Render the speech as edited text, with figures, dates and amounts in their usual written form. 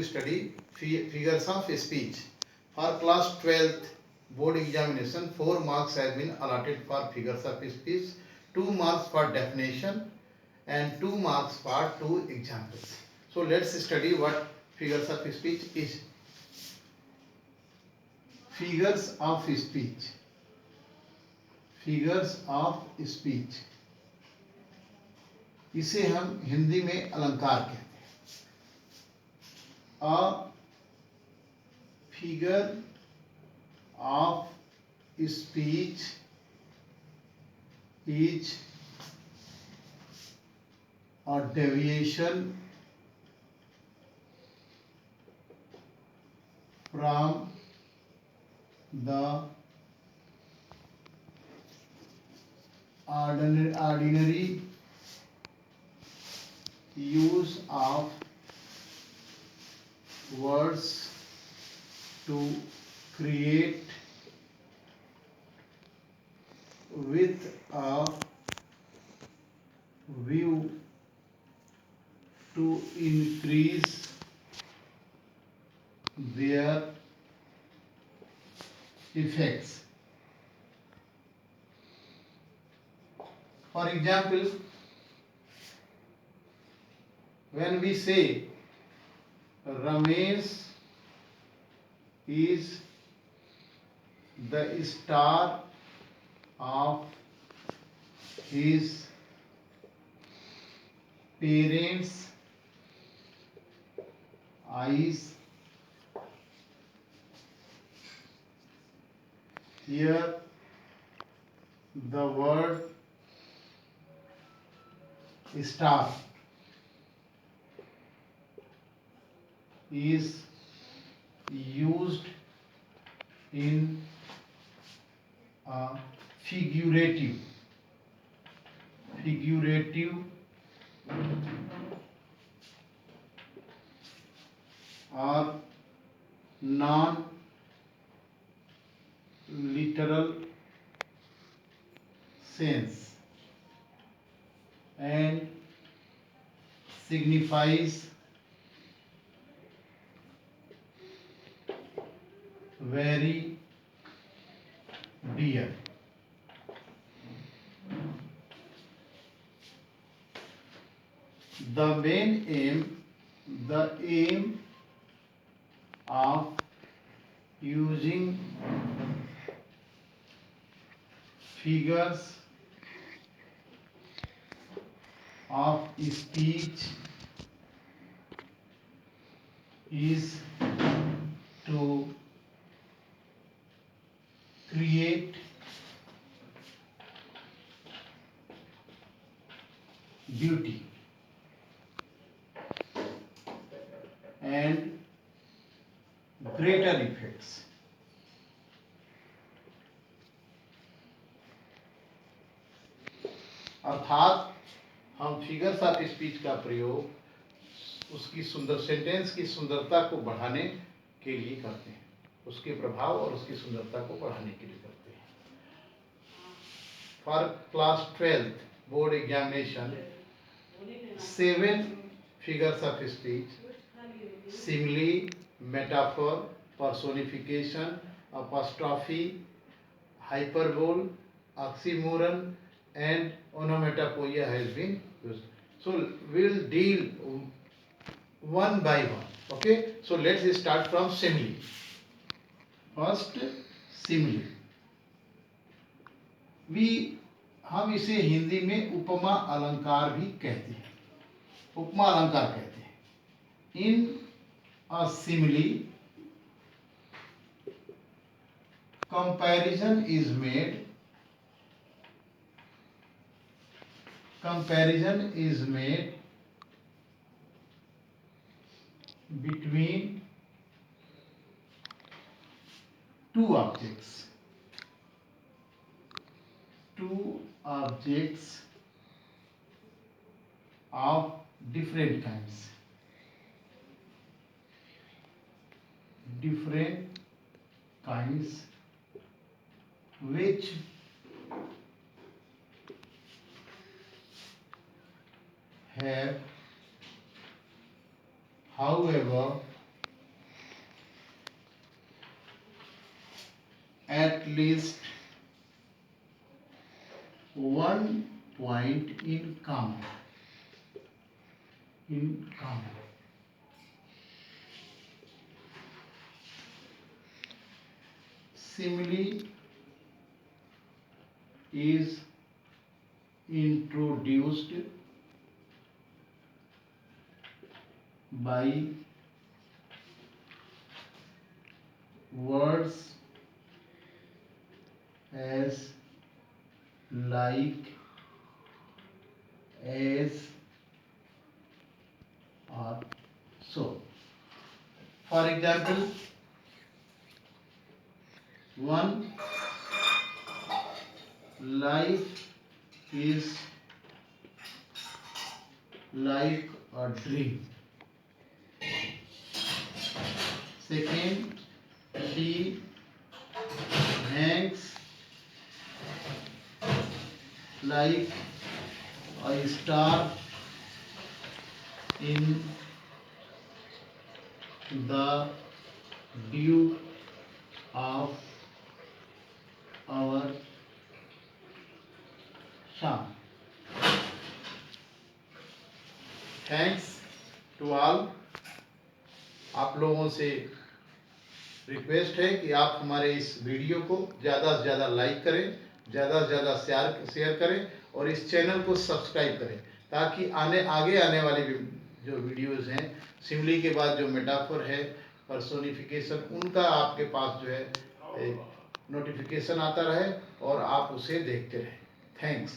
to study figures of speech. For class 12th board examination, 4 marks have been allotted for figures of speech, 2 marks for definition and 2 marks for 2 examples. So let's study what figures of speech is. Figures of speech. Figures of speech. इसे हम हिंदी में अलंकार कहते हैं. A figure of speech is a deviation from the ordinary use of words to create with a view to increase their effects. For example, when we say Ramesh is the star of his parents' eyes, here the word star is used in a figurative or non-literal sense and signifies very dear. The aim of using figures of speech is to create beauty and greater effects. अर्थात हम figures of speech का प्रयोग उसकी सुंदर sentence की सुंदरता को बढ़ाने के लिए करते हैं, उसके प्रभाव और उसकी सुंदरता को बढ़ाने के लिए करते हैं. For class 12th board examination 7 figures of speech: simile, metaphor, personification, apostrophe, hyperbole, oxymoron, and onomatopoeia has been used. So we'll deal one by one. Okay, so let's start from simile. First, simile. हम इसे हिंदी में उपमा अलंकार भी कहते हैं. उपमा अलंकार कहते हैं. In a simile, comparison is made between two objects of different kinds which have however at least one point in common. Simile is introduced by words as like, as, or so. For example, one, life is like a dream. Second, he hangs like a star in the dew of our शाम. Thanks to all. आप लोगों से request है कि आप हमारे इस video को ज़्यादा से ज़्यादा लाइक करें, ज़्यादा से ज़्यादा शेयर करें और इस चैनल को सब्सक्राइब करें, ताकि आगे आने वाली जो वीडियोस हैं, सिमिली के बाद जो मेटाफर है, पर्सोनिफिकेशन, उनका आपके पास जो है नोटिफिकेशन आता रहे और आप उसे देखते रहें. थैंक्स.